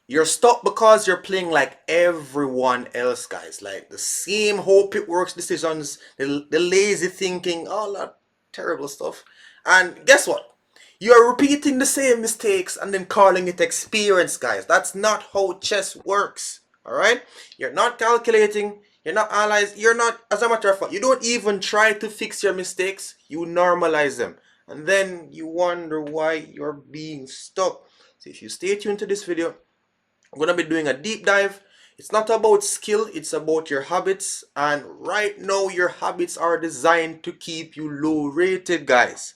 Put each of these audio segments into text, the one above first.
You're stuck because you're playing like everyone else, guys. Like the same hope it works decisions, the lazy thinking, all that terrible stuff. And guess what? You're repeating the same mistakes and then calling it experience, guys. That's not how chess works. Alright? You're not calculating, you're not analyzing, you're not, as a matter of fact, you don't even try to fix your mistakes, you normalize them. And then you wonder why you're being stuck. So if you stay tuned to this video, I'm going to be doing a deep dive. It's not about skill, it's about your habits. And right now, your habits are designed to keep you low rated, guys.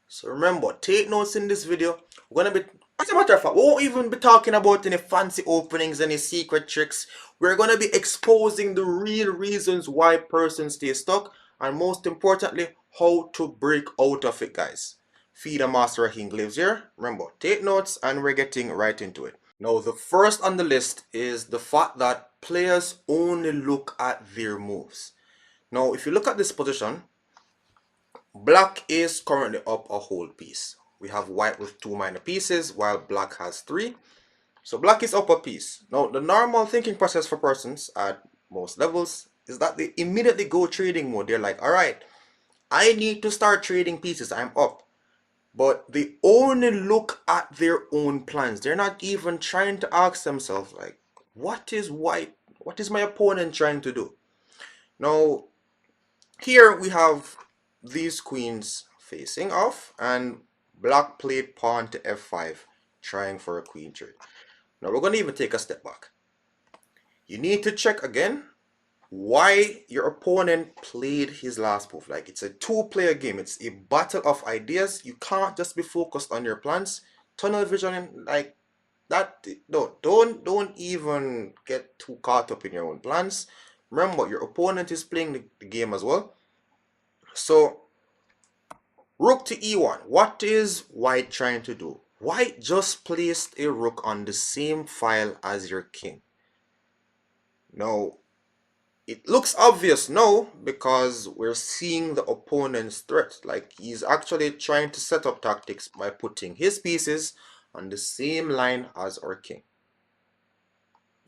So remember, take notes in this video. We're going to be, as a matter of fact, we won't even be talking about any fancy openings, any secret tricks. We're going to be exposing the real reasons why persons stay stuck. And most importantly, how to break out of it, guys. Feed a master Raheem Glaves here. Remember, take notes and we're getting right into it. Now, the first on the list is the fact that players only look at their moves. Now, if you look at this position, black is currently up a whole piece. We have white with 2 minor pieces while black has 3. So black is up a piece. Now, the normal thinking process for persons at most levels is that they immediately go trading mode. They're like, all right, I need to start trading pieces. I'm up. But they only look at their own plans. They're not even trying to ask themselves, like, what is my opponent trying to do? Now, here we have these queens facing off, and black played pawn to f5, trying for a queen trade. Now, we're going to even take a step back. You need to check again why your opponent played his last move. Like, it's a 2-player game. It's a battle of ideas. You can't just be focused on your plans. Tunnel vision, like that. No, don't even get too caught up in your own plans. Remember, your opponent is playing the game as well. So rook to e1. What is white trying to do? White just placed a rook on the same file as your king. Now, it looks obvious now because we're seeing the opponent's threat. Like, he's actually trying to set up tactics by putting his pieces on the same line as our king.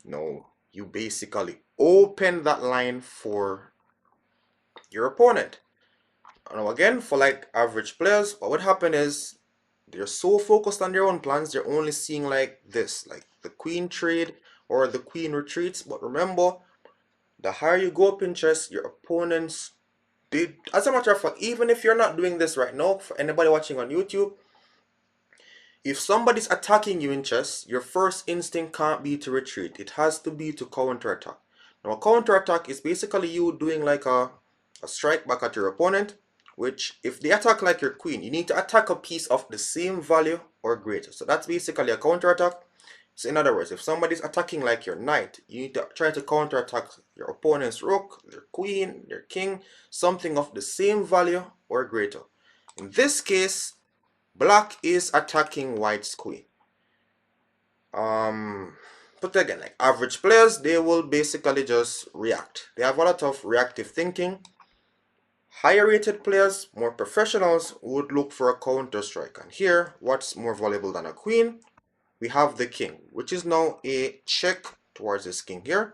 Now, you basically open that line for your opponent. Now, again, for like average players, what would happen is they're so focused on their own plans, they're only seeing like this, like the queen trade or the queen retreats. But remember, the higher you go up in chess, your opponents, as a matter of fact, even if you're not doing this right now, for anybody watching on YouTube, if somebody's attacking you in chess, your first instinct can't be to retreat. It has to be to counterattack. Now, a counterattack is basically you doing like a strike back at your opponent, which if they attack like your queen, you need to attack a piece of the same value or greater. So that's basically a counterattack. So in other words, if somebody's attacking like your knight, you need to try to counterattack your opponent's rook, their queen, their king, something of the same value or greater. In this case, black is attacking white's queen. But again, like average players, they will basically just react. They have a lot of reactive thinking. Higher rated players, more professionals, would look for a counter strike. And here, what's more valuable than a queen? We have the king, which is now a check towards this king here,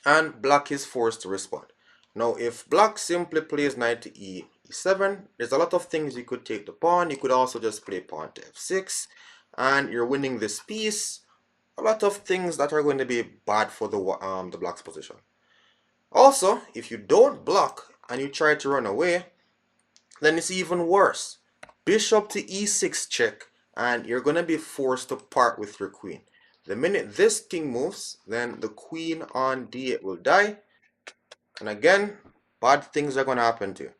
and black is forced to respond. Now, if black simply plays knight to e7, there's a lot of things you could take the pawn. You could also just play pawn to f6, and you're winning this piece. A lot of things that are going to be bad for the black's position. Also, if you don't block and you try to run away, then it's even worse. Bishop to e6 check, and you're going to be forced to part with your queen. The minute this king moves, then the queen on d8 will die. And again, bad things are going to happen to you.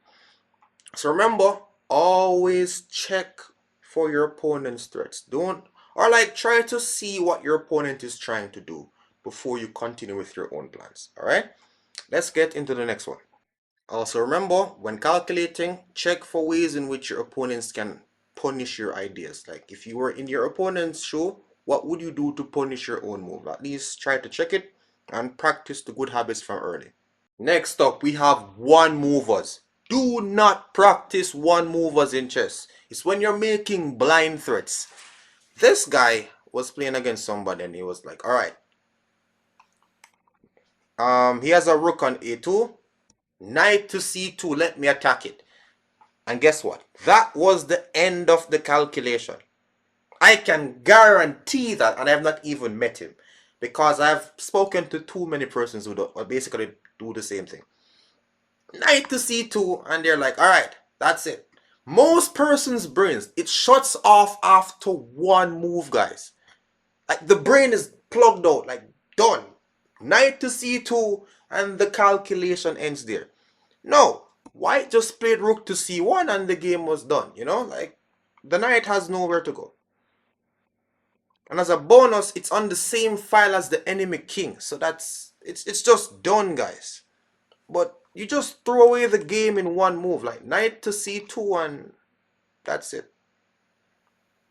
So remember, always check for your opponent's threats. Try to see what your opponent is trying to do before you continue with your own plans. Alright? Let's get into the next one. Also remember, when calculating, check for ways in which your opponents can punish your ideas. Like if you were in your opponent's shoe, what would you do to punish your own move? At least try to check it and practice the good habits from early. Next up, we have one movers. Do not practice one movers in chess. It's when you're making blind threats. This guy was playing against somebody and he was like, all right, he has a rook on a2, knight to c2, let me attack it. And guess what? That was the end of the calculation. I can guarantee that, and I have not even met him, because I've spoken to too many persons who basically do the same thing. Knight to c2, and they're like, all right, that's it. Most persons' brains, it shuts off after one move, guys. Like, the brain is plugged out, like, done. Knight to c2, and the calculation ends there. No, white just played rook to c1 and the game was done, you know? Like, the knight has nowhere to go. And as a bonus, it's on the same file as the enemy king. So it's just done, guys. But you just throw away the game in one move, like knight to c2, and that's it.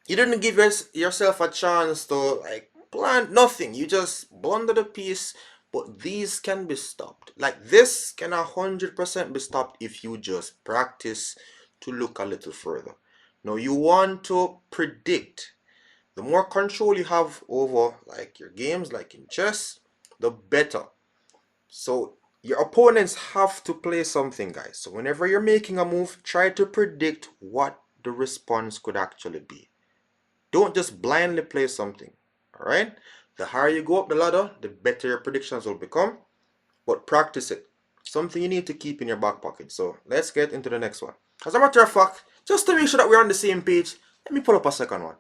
You didn't give yourself a chance to like plan nothing. You just blunder the piece. But these can be stopped. Like, this can 100% be stopped if you just practice to look a little further. Now, you want to predict. The more control you have over like your games, like in chess, the better. So your opponents have to play something, guys. So whenever you're making a move, try to predict what the response could actually be. Don't just blindly play something. Alright? The higher you go up the ladder, the better your predictions will become. But practice it. Something you need to keep in your back pocket. So let's get into the next one. As a matter of fact, just to make sure that we're on the same page, let me pull up a second one.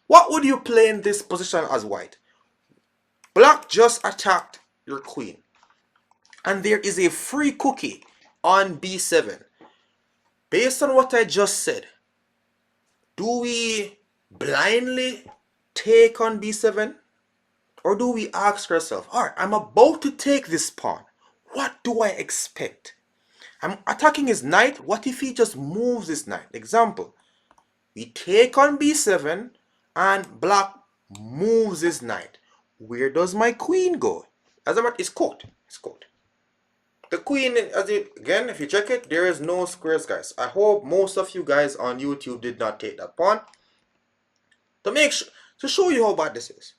What would you play in this position as white? Black just attacked your queen. And there is a free cookie on b7. Based on what I just said, do we blindly take on b7? Or do we ask ourselves, alright, I'm about to take this pawn. What do I expect? I'm attacking his knight. What if he just moves his knight? Example, we take on b7 and black moves his knight. Where does my queen go? As a matter, it's cooked. It's cooked. The queen, again, if you check it, there is no squares, guys. I hope most of you guys on YouTube did not take that pawn. To show you how bad this is.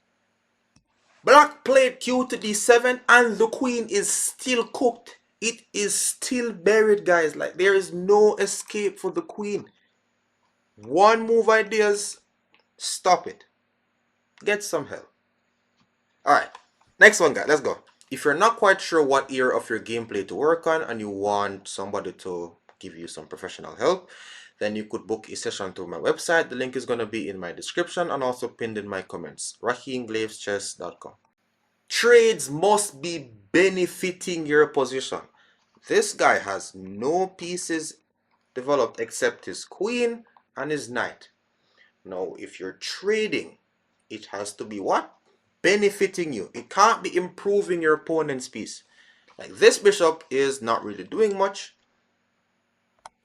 Black played q to d7 and the queen is still cooked. It is still buried, guys. Like, there is no escape for the queen. One move ideas, stop it. Get some help. Alright, next one, guys. Let's go. If you're not quite sure what area of your gameplay to work on and you want somebody to give you some professional help, then you could book a session through my website. The link is going to be in my description and also pinned in my comments. RaheemGlaveschess.com. Trades must be benefiting your position. This guy has no pieces developed except his queen and his knight. Now, if you're trading, it has to be what? Benefiting you. It can't be improving your opponent's piece. Like, this bishop is not really doing much.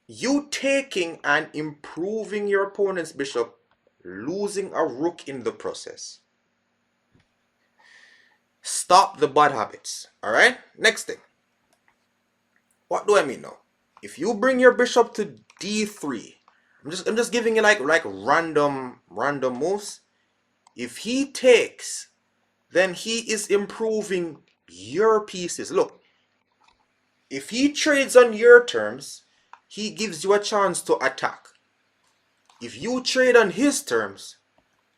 You taking and improving your opponent's bishop, losing a rook in the process. Stop the bad habits. Alright? Next thing. What do I mean now? If you bring your bishop to d3, I'm just giving you like random moves. If he takes, then he is improving your pieces. Look, if he trades on your terms, he gives you a chance to attack. If you trade on his terms,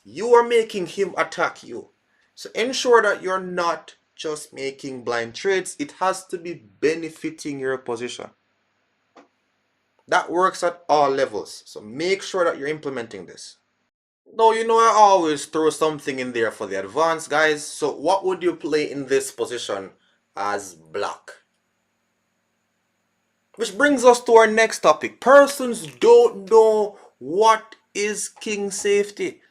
you are making him attack you. So ensure that you're not just making blind trades. It has to be benefiting your position. That works at all levels. So make sure that you're implementing this. Now, you know I always throw something in there for the advanced guys. So what would you play in this position as black? Which brings us to our next topic. Persons don't know what is king safety,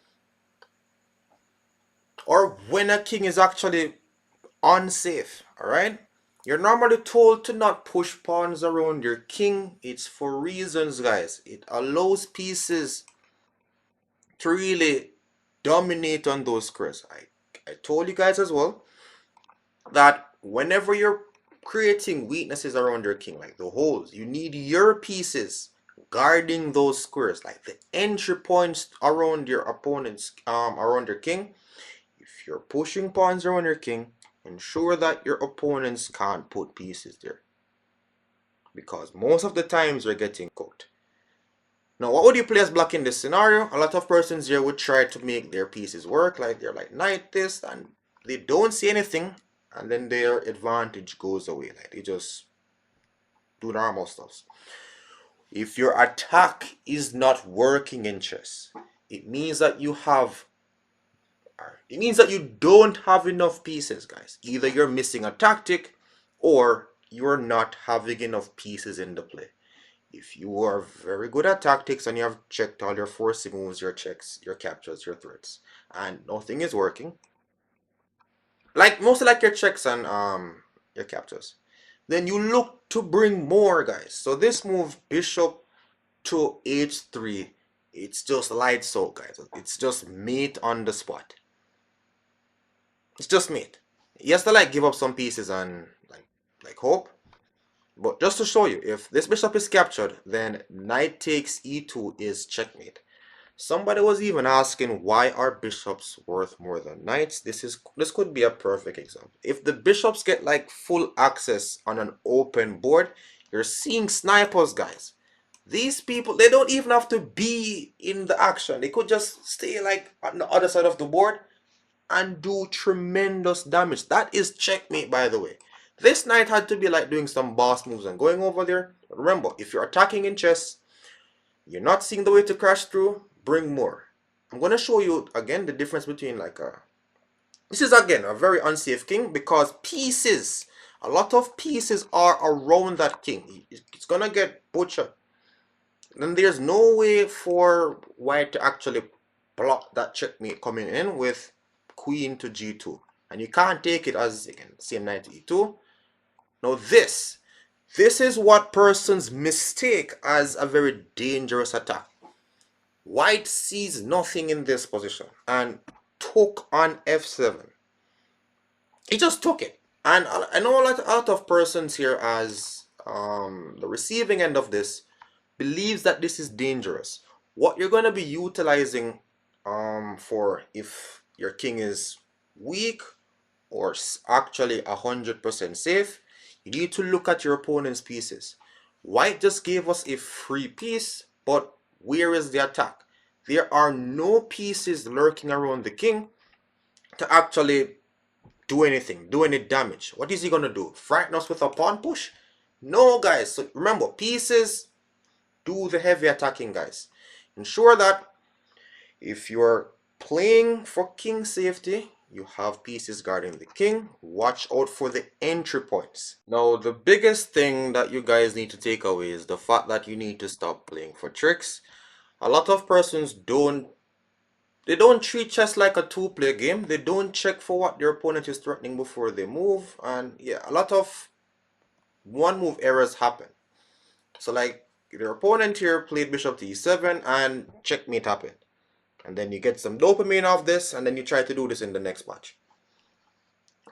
or when a king is actually unsafe. Alright? You're normally told to not push pawns around your king. It's for reasons, guys. It allows pieces to really dominate on those squares. I told you guys as well that whenever you're creating weaknesses around your king, like the holes, you need your pieces guarding those squares, like the entry points around your opponent's around your king. If you're pushing pawns around your king, ensure that your opponents can't put pieces there, because most of the times you're getting cooked. Now, what would you play as black in this scenario? A lot of persons here would try to make their pieces work, like they're like knight this, and they don't see anything, and then their advantage goes away. Like they just do normal stuff. If your attack is not working in chess, it means that you don't have enough pieces, guys. Either you're missing a tactic or you're not having enough pieces in the play. If you are very good at tactics and you have checked all your forcing moves, your checks, your captures, your threats, and nothing is working, like mostly like your checks and your captures, then you look to bring more, guys. So this move, bishop to h3, it's just lights out, guys. It's just mate on the spot. It's just mate. He has to like give up some pieces and like hope. But just to show you, if this bishop is captured, then knight takes e2 is checkmate. Somebody was even asking, why are bishops worth more than knights? This could be a perfect example. If the bishops get like full access on an open board, you're seeing snipers, guys. These people, they don't even have to be in the action. They could just stay like on the other side of the board and do tremendous damage. That is checkmate, by the way. This knight had to be like doing some boss moves and going over there. But remember, if you're attacking in chess, you're not seeing the way to crash through, bring more. I'm going to show you again the difference between like a... This is again a very unsafe king because pieces, a lot of pieces are around that king. It's going to get butchered. Then there's no way for white to actually block that checkmate coming in with queen to g2. And you can't take it as, again, same knight to e2. Now this is what persons mistake as a very dangerous attack. White sees nothing in this position and took on f7. He just took it. And I know a lot of persons here as the receiving end of this believes that this is dangerous. What you're going to be utilizing for if your king is weak or actually 100% safe, you need to look at your opponent's pieces. White just gave us a free piece, but where is the attack? There are no pieces lurking around the king to actually do anything, do any damage. What is he going to do? Frighten us with a pawn push? No, guys. So remember, pieces do the heavy attacking, guys. Ensure that if you're playing for king safety, you have pieces guarding the king. Watch out for the entry points. Now, the biggest thing that you guys need to take away is the fact that you need to stop playing for tricks. A lot of persons don't treat chess like a two-player game. They don't check for what their opponent is threatening before they move. And yeah, a lot of one-move errors happen. So like, your opponent here played bishop to e7 and checkmate happened. And then you get some dopamine off this, and then you try to do this in the next match.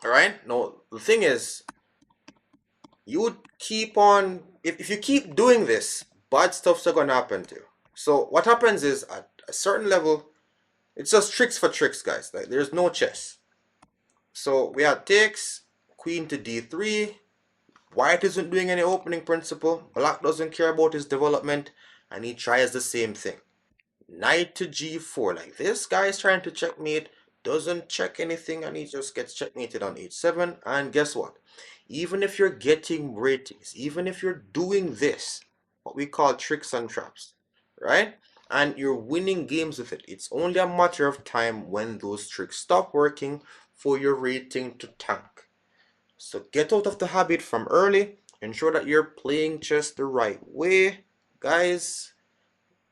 Alright? Now, the thing is, you would keep on... If you keep doing this, bad stuff's going to happen to you. So what happens is, at a certain level, it's just tricks for tricks, guys. Like, there's no chess. So we have takes, queen to d3. White isn't doing any opening principle. Black doesn't care about his development, and he tries the same thing. Knight to g4. Like, this guy is trying to checkmate, doesn't check anything, and he just gets checkmated on h7. And guess what? Even if you're getting ratings, even if you're doing this, what we call tricks and traps, right? And you're winning games with it, it's only a matter of time when those tricks stop working for your rating to tank. So get out of the habit from early. Ensure that you're playing chess the right way. Guys,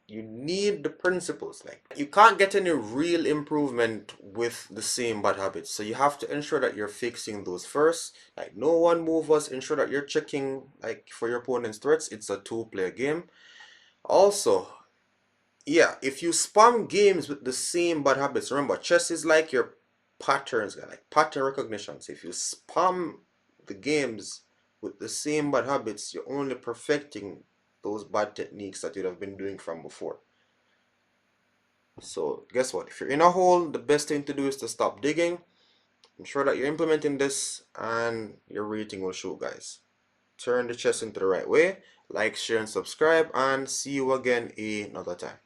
you need the principles. Like, you can't get any real improvement with the same bad habits. So you have to ensure that you're fixing those first. Like, no one move us. Ensure that you're checking like for your opponent's threats. It's a two-player game. Also, yeah, if you spam games with the same bad habits, remember, chess is like your patterns, like pattern recognition. So if you spam the games with the same bad habits, you're only perfecting those bad techniques that you'd have been doing from before. So guess what? If you're in a hole, the best thing to do is to stop digging. Ensure that you're implementing this and your rating will show, guys. Turn the chest into the right way. Like, share, and subscribe, and see you again another time.